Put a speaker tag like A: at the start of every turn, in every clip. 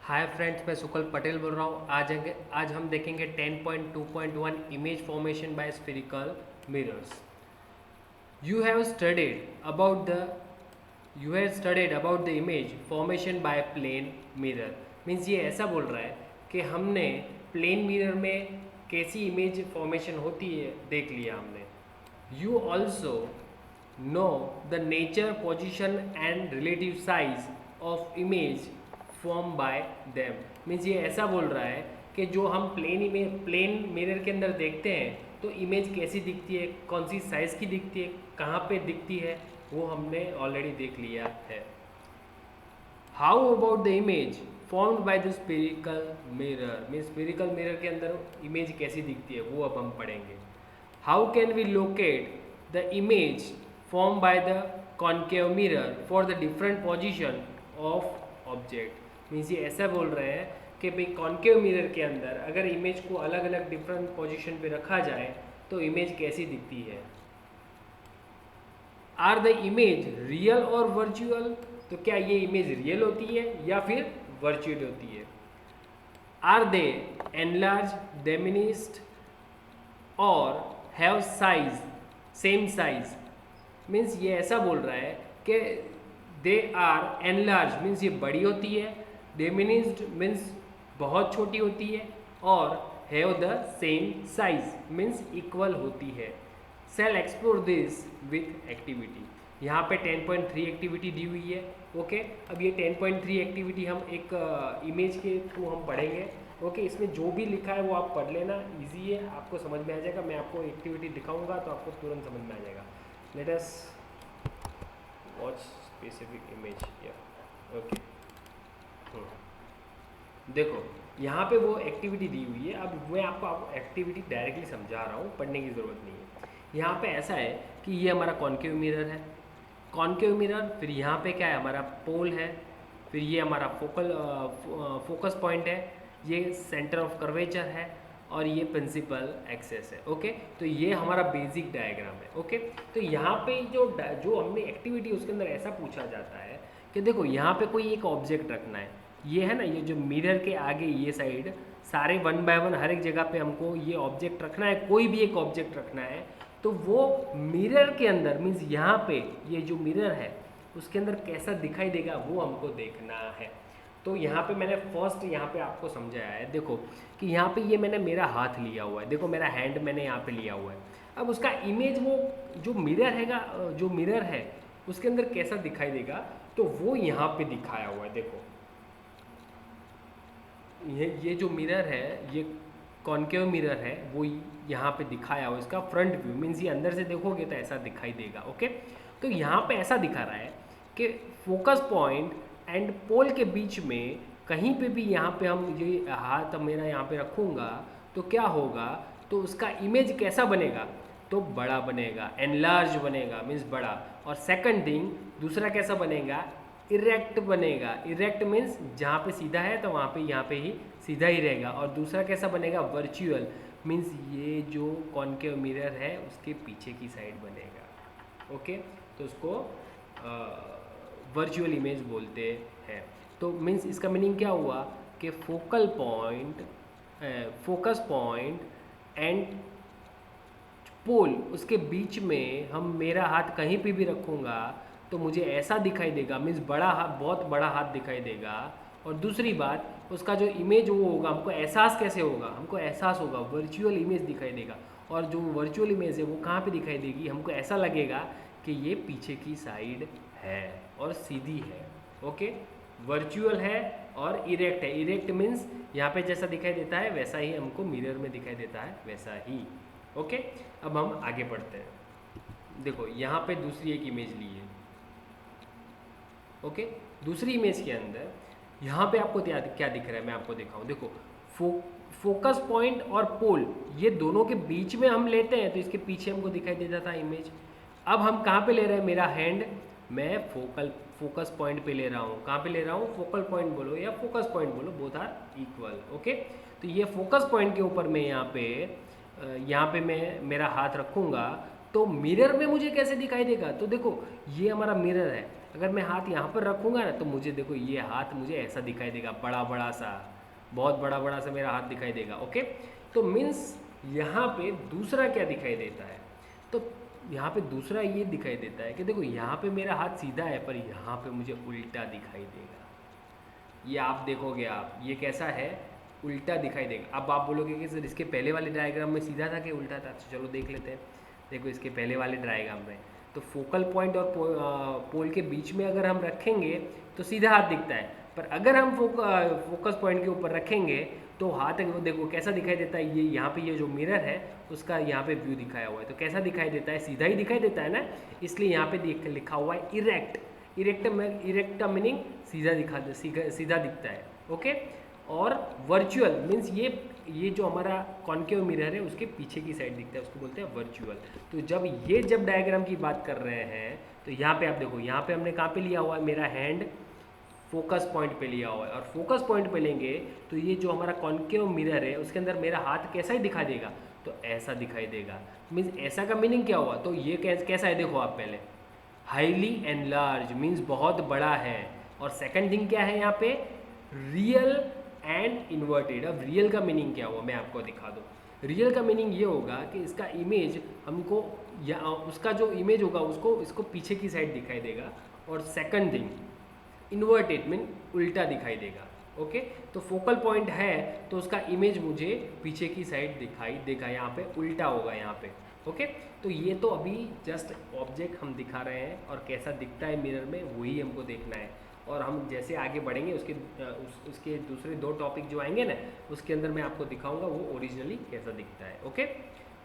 A: Hi friends, मैं सुकल पटेल बोल रहा हूँ। आज हम देखेंगे 10.2.1 image formation by spherical mirrors. You have studied about the you have studied about the image formation by plane mirror. Means ये ऐसा बोल रहा है कि हमने प्लेन मिरर में कैसी इमेज फॉर्मेशन होती है देख लिया हमने। You also know the nature, position and relative size of image formed by them। Means ये ऐसा बोल रहा है कि जो हम प्लेन मिरर के अंदर देखते हैं तो इमेज कैसी दिखती है, कौन सी साइज़ की दिखती है, कहाँ पे दिखती है, वो हमने ऑलरेडी देख लिया है। How about the image formed by the spherical mirror. Means spherical mirror के अंदर इमेज कैसी दिखती है वो अब हम पढ़ेंगे। How can we locate the image formed by the concave mirror for the different position of object। Means ये ऐसा बोल रहे हैं कि भाई कॉन्केव मिरर के अंदर अगर इमेज को अलग अलग डिफरेंट पोजीशन पे रखा जाए तो इमेज कैसी दिखती है। आर द इमेज रियल और वर्चुअल। तो क्या ये इमेज रियल होती है या फिर वर्चुअल होती है। आर दे एनलार्ज, डिमिनिश्ड और have size, same size. Means ये ऐसा बोल रहा है कि दे आर एनलार्ज मीन्स ये बड़ी होती है, डिमिनिश्ड मीन्स बहुत छोटी होती है, और have the same size means equal होती है। सेल एक्सप्लोर दिस विथ एक्टिविटी। यहाँ पे 10.3 एक्टिविटी दी हुई है। ओके, अब ये 10.3 एक्टिविटी हम एक इमेज के थ्रू हम पढ़ेंगे। ओके, इसमें जो भी लिखा है वो आप पढ़ लेना, इजी है, आपको समझ में आ जाएगा। मैं आपको एक्टिविटी दिखाऊंगा तो आपको तुरंत समझ में आ जाएगा। Let us watch specific image here. Okay. देखो यहाँ पे वो एक्टिविटी दी हुई है। अब मैं आपको एक्टिविटी डायरेक्टली समझा रहा हूँ, पढ़ने की ज़रूरत नहीं है। यहाँ पे ऐसा है कि ये हमारा कॉन्केव मिरर है, कॉन्केव मिरर, फिर यहाँ पे क्या है हमारा पोल है, फिर ये हमारा फोकस पॉइंट है, ये सेंटर ऑफ कर्वेचर है, और ये प्रिंसिपल एक्सेस है। ओके, तो ये हमारा बेसिक डायग्राम है। ओके, तो यहाँ पे जो हमने एक्टिविटी उसके अंदर ऐसा पूछा जाता है कि देखो यहाँ पे कोई एक ऑब्जेक्ट रखना है। ये है ना, ये जो मिरर के आगे ये साइड सारे 1 बाय 1 हर एक जगह पे हमको ये ऑब्जेक्ट रखना है, कोई भी एक ऑब्जेक्ट रखना है। तो वो मिरर के अंदर मीन्स यहाँ पे ये जो मिरर है उसके अंदर कैसा दिखाई देगा वो हमको देखना है। तो यहाँ पे मैंने फर्स्ट यहाँ पे आपको समझाया है। देखो कि यहाँ पे ये मैंने मेरा हाथ लिया हुआ है, देखो मेरा हैंड मैंने यहाँ पे लिया हुआ है। अब उसका इमेज वो जो मिरर है उसके अंदर कैसा दिखाई देगा, तो वो यहाँ पे दिखाया हुआ है। देखो ये जो मिरर है, ये कॉन्केव मिरर है, वो यहाँ पे दिखाया हुआ। इसका फ्रंट व्यू मीन्स ये अंदर से देखोगे तो ऐसा दिखाई देगा। ओके, तो यहाँ पे ऐसा दिखा रहा है कि फोकस पॉइंट एंड पोल के बीच में कहीं पे भी यहाँ पे हम ये हाथ मेरा यहाँ पे रखूँगा तो क्या होगा, तो उसका इमेज कैसा बनेगा, तो बड़ा बनेगा, एनलार्ज बनेगा मीन्स बड़ा। और सेकंड थिंग दूसरा कैसा बनेगा, इरेक्ट बनेगा। इरेक्ट मीन्स जहाँ पे सीधा है तो वहाँ पे यहाँ पे ही सीधा ही रहेगा। और दूसरा कैसा बनेगा, वर्चुअल मीन्स ये जो कॉन्केव मिरर है उसके पीछे की साइड बनेगा। ओके, तो उसको वर्चुअल इमेज बोलते हैं। तो मीन्स इसका मीनिंग क्या हुआ कि फोकस पॉइंट एंड पोल उसके बीच में हम मेरा हाथ कहीं पे भी रखूँगा तो मुझे ऐसा दिखाई देगा, मीन्स बड़ा हाथ, बहुत बड़ा हाथ दिखाई देगा। और दूसरी बात, उसका जो इमेज वो होगा, हमको एहसास कैसे होगा, हमको एहसास होगा, वर्चुअल इमेज दिखाई देगा। और जो वर्चुअल इमेज है वो कहाँ पे दिखाई देगी, हमको ऐसा लगेगा कि ये पीछे की साइड है और सीधी है। ओके, वर्चुअल है और इरेक्ट है। इरेक्ट मीन्स यहाँ पे जैसा दिखाई देता है वैसा ही हमको मिरर में दिखाई देता है, वैसा ही। ओके, अब हम आगे बढ़ते हैं। देखो यहाँ पे दूसरी एक इमेज ली है। ओके, दूसरी इमेज के अंदर यहाँ पे आपको क्या दिख रहा है, मैं आपको दिखाऊँ। देखो फोकस पॉइंट और पोल ये दोनों के बीच में हम लेते हैं तो इसके पीछे हमको दिखाई देता था इमेज। अब हम कहाँ पे ले रहे हैं, मेरा हैंड मैं फोकस पॉइंट पे ले रहा हूँ। कहाँ पे ले रहा हूँ, फोकल पॉइंट बोलो या फोकस पॉइंट बोलो, बोथ आर इक्वल। ओके, तो ये फोकस पॉइंट के ऊपर मैं यहाँ पे मैं मेरा हाथ रखूँगा तो मिरर में मुझे कैसे दिखाई देगा। तो देखो ये हमारा मिरर है, अगर मैं हाथ यहाँ पर रखूँगा ना तो मुझे देखो ये हाथ मुझे ऐसा दिखाई देगा, बड़ा बड़ा सा, बहुत बड़ा बड़ा सा मेरा हाथ दिखाई देगा। ओके, तो मीन्स यहाँ पे दूसरा क्या दिखाई देता है, तो यहाँ पे दूसरा ये दिखाई देता है कि देखो यहाँ पे मेरा हाथ सीधा है पर यहाँ पे मुझे उल्टा दिखाई देगा। ये आप देखोगे, आप ये कैसा है, उल्टा दिखाई देगा। अब आप बोलोगे कि सर इसके पहले वाले डायग्राम में सीधा था कि उल्टा था, तो चलो देख लेते हैं। देखो इसके पहले वाले डायग्राम में तो फोकल पॉइंट और पोल के बीच में अगर हम रखेंगे तो सीधा हाथ दिखता है, पर अगर हम फोकस पॉइंट के ऊपर रखेंगे तो हाथ वो देखो कैसा दिखाई देता है। ये यहाँ पे ये जो मिरर है उसका यहाँ पे व्यू दिखाया हुआ है, तो कैसा दिखाई देता है, सीधा ही दिखाई देता है ना, इसलिए यहाँ पे लिखा हुआ है इरेक्ट। इरेक्ट का मीनिंग सीधा दिखता है। ओके, और वर्चुअल मीन्स ये जो हमारा कॉन्केव मिरर है उसके पीछे की साइड दिखता है, उसको बोलते हैं वर्चुअल। तो जब डायग्राम की बात कर रहे हैं तो यहाँ पे आप देखो, यहाँ पे हमने कहाँ पे लिया हुआ है, मेरा हैंड फोकस पॉइंट पे लिया हुआ है, और फोकस पॉइंट पे लेंगे तो ये जो हमारा कॉन्केव मिरर है उसके अंदर मेरा हाथ कैसा ही दिखाई देगा, तो ऐसा दिखाई देगा। मीन्स ऐसा का मीनिंग क्या हुआ, तो ये कैसा है, देखो आप पहले हाईली एनलार्ज मीन्स बहुत बड़ा है, और सेकंड थिंग क्या है यहाँ पे, रियल एंड इन्वर्टेड। अब रियल का मीनिंग क्या हुआ मैं आपको दिखा दूँ। रियल का मीनिंग ये होगा कि इसका इमेज हमको या उसका जो इमेज होगा उसको इसको पीछे की साइड दिखाई देगा, और सेकंड थिंग इन्वर्टेड मीन उल्टा दिखाई देगा। ओके, तो फोकल पॉइंट है तो उसका इमेज मुझे पीछे की साइड दिखाई देगा, यहाँ पे उल्टा होगा यहाँ पे। ओके, तो ये तो अभी जस्ट ऑब्जेक्ट हम दिखा रहे हैं और कैसा दिखता है मिरर में वही हमको देखना है, और हम जैसे आगे बढ़ेंगे उसके दूसरे 2 टॉपिक जो आएंगे ना उसके अंदर मैं आपको दिखाऊंगा वो ओरिजिनली कैसा दिखता है। ओके,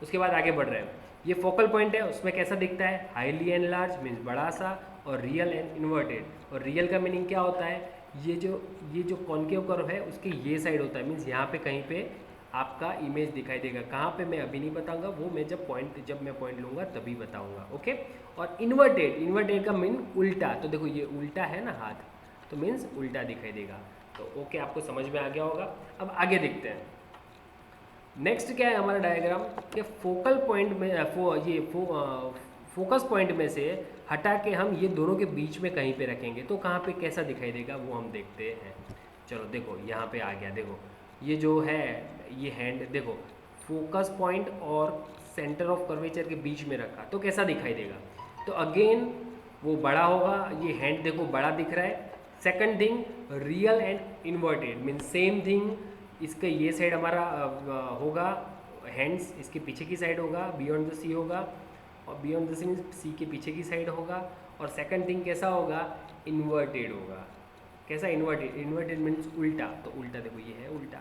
A: उसके बाद आगे बढ़ रहे हैं। ये फोकल पॉइंट है उसमें कैसा दिखता है, हाईली एनलार्ज मीन्स बड़ा सा, और रियल एंड इन्वर्टेड। और रियल का मीनिंग क्या होता है, ये जो कॉन्केव कर्व है उसके ये साइड होता है, मीन्स यहाँ पे कहीं पे आपका इमेज दिखाई देगा। कहाँ पे मैं अभी नहीं बताऊंगा, वो मैं जब मैं पॉइंट लूँगा तभी बताऊंगा। ओके, और इन्वर्टेड का मीन उल्टा, तो देखो ये उल्टा है ना हाथ, तो मीन्स उल्टा दिखाई देगा। तो ओके, आपको समझ में आ गया होगा। अब आगे देखते हैं नेक्स्ट क्या है हमारा डायग्राम, कि फोकल पॉइंट में फोकस पॉइंट में से हटा के हम ये दोनों के बीच में कहीं पे रखेंगे तो कहाँ पे कैसा दिखाई देगा वो हम देखते हैं। चलो देखो यहाँ पे आ गया, देखो ये जो है ये हैंड देखो फोकस पॉइंट और सेंटर ऑफ कर्वेचर के बीच में रखा तो कैसा दिखाई देगा, तो अगेन वो बड़ा होगा। ये हैंड देखो बड़ा दिख रहा है। Second thing real and inverted mean same thing, इसका ये साइड हमारा होगा हैंड्स, इसके पीछे की साइड होगा, बियॉन्ड द सी होगा, और बियॉन्ड द सी मीन्स सी के पीछे की साइड होगा। और सेकंड थिंग कैसा होगा, इन्वर्टेड होगा। कैसा इन्वर्टेड मीन्स उल्टा, तो उल्टा देखो ये है उल्टा।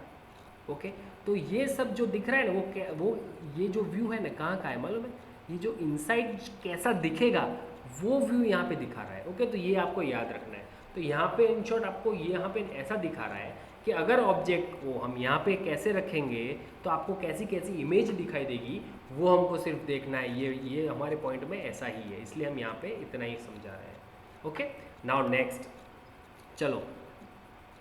A: ओके, तो ये सब जो दिख रहा है ना वो ये जो व्यू है ना कहाँ का है मालूम है, ये जो इनसाइड कैसा दिखेगा वो व्यू यहाँ पे दिखा रहा है। ओके, तो ये आपको याद रखना है। तो यहाँ पे इन शॉर्ट आपको ये यहाँ पे ऐसा दिखा रहा है कि अगर ऑब्जेक्ट को हम यहाँ पे कैसे रखेंगे तो आपको कैसी कैसी इमेज दिखाई देगी वो हमको सिर्फ देखना है। ये हमारे पॉइंट में ऐसा ही है, इसलिए हम यहाँ पे इतना ही समझा रहे हैं। ओके, नाउ नेक्स्ट, चलो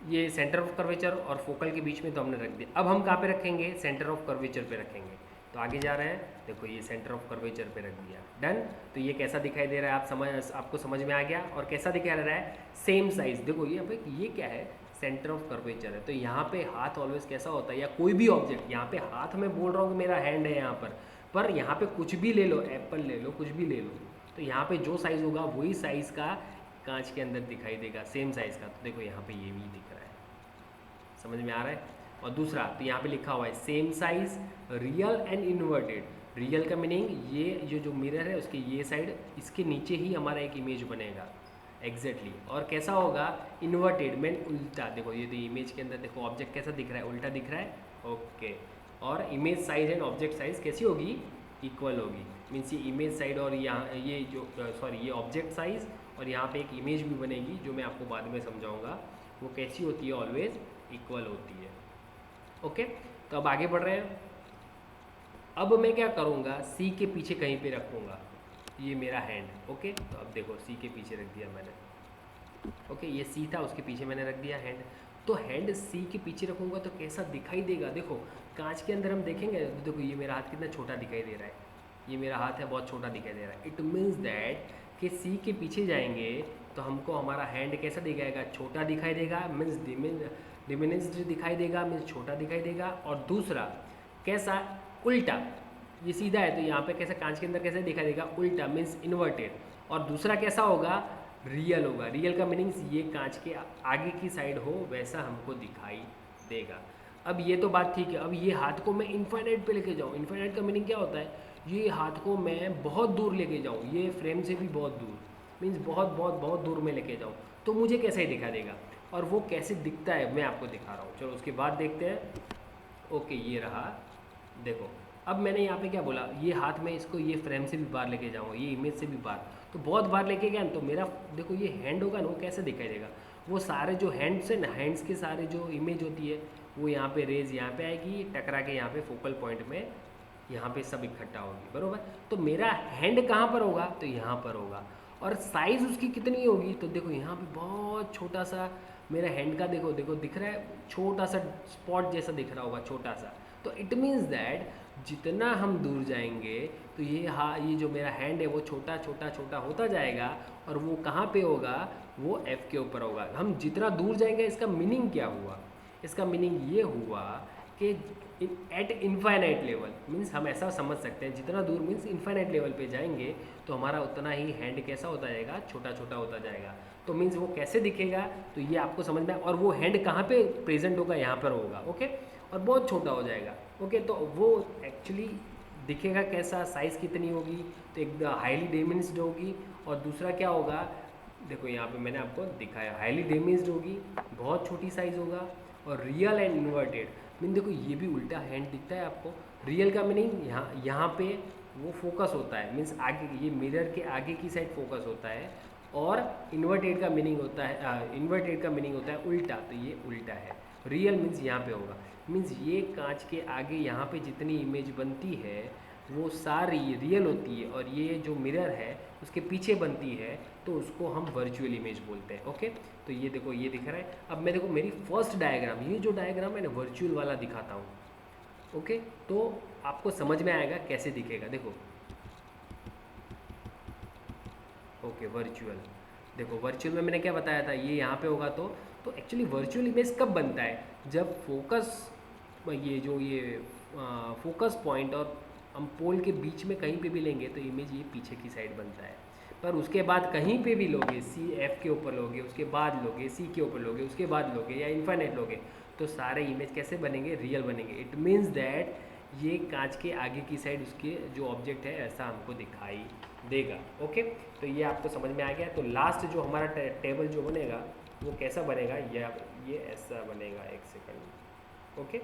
A: ये सेंटर ऑफ कर्वेचर और फोकल के बीच में तो हमने रख दिया। अब हम कहाँ पे रखेंगे, सेंटर ऑफ कर्वेचर पे रखेंगे। तो आगे जा रहे हैं, देखो ये सेंटर ऑफ कर्वेचर पे रख दिया, डन। तो ये कैसा दिखाई दे रहा है आपको समझ में आ गया। और कैसा दिखा रहा है, सेम साइज। देखो ये क्या है, सेंटर ऑफ कर्वेचर है। तो यहाँ पे हाथ ऑलवेज कैसा होता है, या कोई भी ऑब्जेक्ट, यहाँ पे हाथ में बोल रहा हूँ कि मेरा हैंड है यहाँ पर यहाँ पे कुछ भी ले लो, एप्पल ले लो, कुछ भी ले लो, तो यहाँ पे जो साइज़ होगा वही साइज़ का कांच के अंदर दिखाई देगा, सेम साइज़ का। तो देखो यहाँ पे ये भी दिख रहा है, समझ में आ रहा है। और दूसरा तो यहाँ पे लिखा हुआ है same size real and inverted. Real का मीनिंग ये जो मिरर है उसके ये साइड, इसके नीचे ही हमारा एक इमेज बनेगा एग्जैक्टली। और कैसा होगा, इन्वर्टेड मीन उल्टा। देखो ये तो इमेज के अंदर देखो ऑब्जेक्ट कैसा दिख रहा है, उल्टा दिख रहा है। ओके, और image size and object size कैसी होगी, इक्वल होगी। मीन्स ये इमेज साइड और यहाँ ये जो ये ऑब्जेक्ट साइज और यहाँ पे एक इमेज भी बनेगी जो मैं आपको बाद में समझाऊंगा वो कैसी होती है, ऑलवेज इक्वल होती है। ओके, तो अब आगे बढ़ रहे हैं। अब मैं क्या करूँगा, सी के पीछे कहीं पे रखूँगा ये मेरा हैंड। ओके, तो अब देखो सी के पीछे रख दिया मैंने। ओके, ये सी था उसके पीछे मैंने रख दिया हैंड। तो हैंड सी के पीछे रखूँगा तो कैसा दिखाई देगा, देखो कांच के अंदर हम देखेंगे तो देखो ये मेरा हाथ कितना छोटा दिखाई दे रहा है, ये मेरा हाथ है बहुत छोटा दिखाई दे रहा है। इट मीन्स दैट कि सी के पीछे जाएंगे तो हमको हमारा हैंड कैसा दिखाएगा, छोटा दिखाई देगा, मीन्स डिमिनिस्ड दिखाई देगा, मीन्स छोटा दिखाई देगा। और दूसरा कैसा, उल्टा, ये सीधा है तो यहाँ पे कैसा कांच के अंदर कैसे दिखाई देगा, उल्टा, मीन्स इन्वर्टेड। और दूसरा कैसा होगा, रियल होगा। रियल का मीनिंग्स ये कांच के आगे की साइड हो वैसा हमको दिखाई देगा। अब ये तो बात ठीक है। अब ये हाथ को मैं इन्फाइनाइट पे लेके जाऊँ, इन्फाइनाइट का मीनिंग क्या होता है, ये हाथ को मैं बहुत दूर लेके जाऊँ, ये फ्रेम से भी बहुत दूर, मीन्स बहुत बहुत बहुत दूर में लेके जाऊँ, तो मुझे कैसा ही दिखा देगा। और वो कैसे दिखता है मैं आपको दिखा रहा हूँ। चलो उसके बाद देखते हैं। ओके, ये रहा, देखो अब मैंने यहाँ पे क्या बोला, ये हाथ में इसको ये फ्रेम से भी बाहर लेके जाऊँगा, ये इमेज से भी बाहर, तो बहुत बाहर लेके गया तो मेरा देखो ये हैंड होगा ना, वो कैसे दिखाई देगा, वो सारे जो हैंड्स है ना, हैंड्स के सारे जो इमेज होती है वो यहाँ पे रेज यहाँ पे आएगी, टकरा के यहाँ पे फोकल पॉइंट में यहाँ पे सब इकट्ठा होगी, बरोबर। तो मेरा हैंड कहाँ पर होगा, तो यहाँ पर होगा। और साइज़ उसकी कितनी होगी, तो देखो यहाँ पे बहुत छोटा सा मेरा हैंड का देखो देखो दिख रहा है, छोटा सा स्पॉट जैसा दिख रहा होगा, छोटा सा। तो इट मीन्स दैट जितना हम दूर जाएंगे तो ये जो मेरा हैंड है वो छोटा छोटा छोटा होता जाएगा, और वो कहाँ पे होगा, वो एफ के ऊपर होगा। हम जितना दूर जाएंगे, इसका मीनिंग क्या हुआ, इसका मीनिंग ये हुआ कि एट इनफाइनाइट लेवल, मीन्स हम ऐसा समझ सकते हैं जितना दूर मीन्स इनफाइनाइट लेवल पे जाएंगे तो हमारा उतना ही हैंड कैसा होता जाएगा, छोटा छोटा होता जाएगा। तो मीन्स वो कैसे दिखेगा, तो ये आपको समझ में। और वो हैंड कहाँ पे प्रेजेंट होगा, यहाँ पर होगा, ओके, और बहुत छोटा हो जाएगा, ओके। तो वो एक्चुअली दिखेगा कैसा, साइज़ कितनी होगी, तो एक हाईली डिमिनिस्ड होगी। और दूसरा क्या होगा, देखो यहाँ पे मैंने आपको दिखाया, हाईली डिमिनिस्ड होगी, बहुत छोटी साइज़ होगा। और रियल एंड इन्वर्टेड मीन, देखो ये भी उल्टा हैंड दिखता है आपको। रियल का मीनिंग यहाँ पे वो फोकस होता है, मीन्स आगे, ये मिरर के आगे की साइड फोकस होता है। और इन्वर्टेड का मीनिंग होता है, इन्वर्टेड का मीनिंग होता है उल्टा, तो ये उल्टा है। रियल मीन्स यहाँ पे होगा, मीन्स ये कांच के आगे यहाँ पे जितनी इमेज बनती है वो सारी रियल होती है, और ये जो मिरर है उसके पीछे बनती है, तो उसको हम वर्चुअल इमेज बोलते हैं, ओके। तो ये देखो ये दिख रहा है। अब मैं देखो मेरी फर्स्ट डायग्राम, ये जो डायग्राम है ना वर्चुअल वाला दिखाता हूँ, ओके, तो आपको समझ में आएगा कैसे दिखेगा। देखो ओके, वर्चुअल, देखो वर्चुअल में मैंने क्या बताया था, ये यहाँ पे होगा। तो एक्चुअली वर्चुअल इमेज कब बनता है, जब फोकस, ये फोकस पॉइंट और हम पोल के बीच में कहीं पे भी लेंगे तो इमेज ये पीछे की साइड बनता है। पर उसके बाद कहीं पे भी लोगे, सी एफ के ऊपर लोगे, उसके बाद लोगे सी के ऊपर लोगे, उसके बाद लोगे या इन्फाइनाइट लोगे, तो सारे इमेज कैसे बनेंगे, रियल बनेंगे। इट मीन्स दैट ये कांच के आगे की साइड उसके जो ऑब्जेक्ट है ऐसा हमको दिखाई देगा, ओके। तो ये आपको समझ में आ गया। तो लास्ट जो हमारा टेबल जो बनेगा वो कैसा बनेगा, ये ऐसा बनेगा, एक सेकंड, ओके।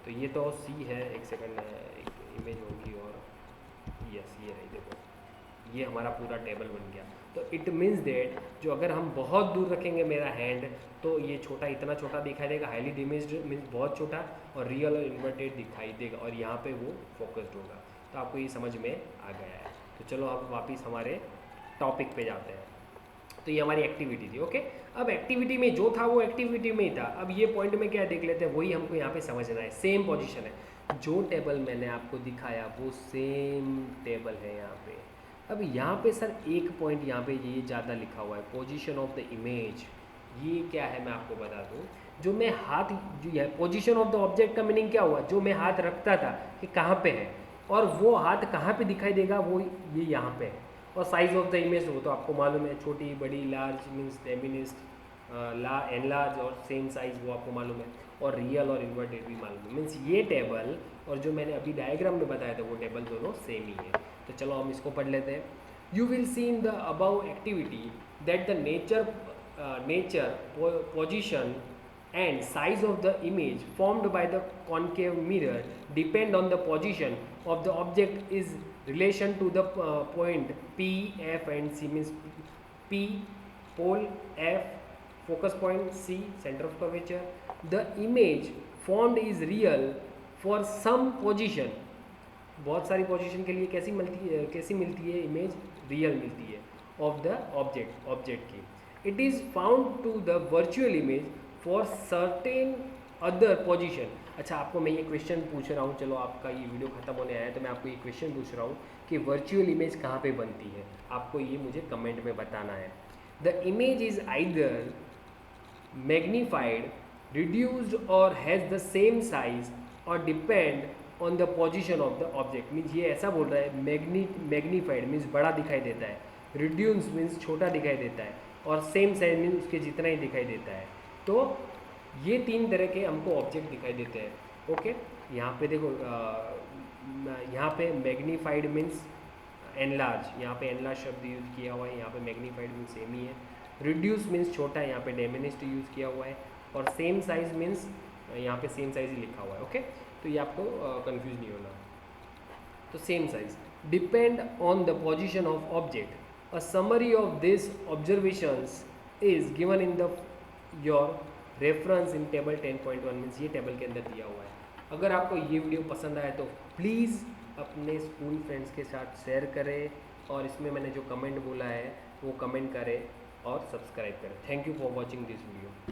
A: तो ये तो सी है, एक सेकंड, एक इमेज होगी, और यस ये है, देखो ये हमारा पूरा टेबल बन गया। तो इट मीन्स दैट जो अगर हम बहुत दूर रखेंगे मेरा हैंड, तो ये छोटा, इतना छोटा दिखाई देगा, हाईली डिमिनिस्ड मीन्स बहुत छोटा, और रियल और इन्वर्टेड दिखाई देगा, और यहाँ पे वो फोकस्ड होगा। तो आपको ये समझ में आ गया है। तो चलो अब वापस हमारे टॉपिक पे जाते हैं। तो ये हमारी एक्टिविटी थी, ओके। अब एक्टिविटी में जो था वो एक्टिविटी में ही था। अब ये पॉइंट में क्या देख लेते हैं, वही हमको यहाँ पे समझना है। सेम पोजीशन है, जो टेबल मैंने आपको दिखाया वो सेम टेबल है यहाँ पे। अब यहाँ पे सर एक पॉइंट यहाँ पे ये ज़्यादा लिखा हुआ है, पोजीशन ऑफ द इमेज। ये क्या है मैं आपको बता दूँ, जो मैं हाथ, जो है पोजीशन ऑफ द ऑब्जेक्ट का मीनिंग क्या हुआ, जो मैं हाथ रखता था कि कहाँ पे है, और वो हाथ कहाँ पे दिखाई देगा, वो ये यहाँ पे है। और साइज ऑफ द इमेज वो तो आपको मालूम है, छोटी, बड़ी, लार्ज मीन्स डेमिनिस्ट, एनलार्ज और सेम साइज वो आपको मालूम है। और रियल और इन्वर्टेड भी मालूम है। मीन्स ये टेबल और जो मैंने अभी डायग्राम में बताया था वो टेबल दोनों सेम ही है। तो चलो हम इसको पढ़ लेते हैं। You will see in the above activity that the nature position and size of the image formed by the concave mirror depend on the position of the object is relation to the point P, F and C, means P pole, F focus point, C center of curvature. The image formed is real for some position, बहुत सारी position के लिए कैसी मिलती है image, real मिलती है, of the object की. It is found to the virtual image for certain other position. अच्छा, आपको मैं ये क्वेश्चन पूछ रहा हूँ, चलो आपका ये वीडियो खत्म होने आया है तो मैं आपको ये क्वेश्चन पूछ रहा हूँ कि वर्चुअल इमेज कहाँ पे बनती है, आपको ये मुझे कमेंट में बताना है। The image is either magnified, reduced और हैज़ द सेम साइज और depend on the position of the object. Means ये ऐसा बोल रहा है, मैग्नीफाइड मीन्स बड़ा दिखाई देता है, रिड्यूस मीन्स छोटा दिखाई देता है, और सेम साइज मीन्स उसके जितना ही दिखाई देता है। तो ये 3 तरह के हमको ऑब्जेक्ट दिखाई देते हैं। ओके, यहाँ पे देखो, यहाँ पे मैग्नीफाइड मीन्स एनलार्ज, यहाँ पे एनलार्ज शब्द यूज़ किया हुआ है, यहाँ पे मैग्नीफाइड मीन्स सेम ही है। रिड्यूस मीन्स छोटा है, यहाँ पे डेमिनिस्ड यूज़ किया हुआ है, और सेम साइज मीन्स यहाँ पे सेम साइज ही लिखा हुआ है। ओके, तो ये आपको कंफ्यूज नहीं होना। तो same size, depend on the position of object. A summary of this observations is given in the your reference in table 10.1 means ये टेबल के अंदर दिया हुआ है। अगर आपको ये वीडियो पसंद आया तो प्लीज़ अपने स्कूल फ्रेंड्स के साथ शेयर करें, और इसमें मैंने जो कमेंट बोला है वो कमेंट करें और सब्सक्राइब करें। Thank you for watching this video.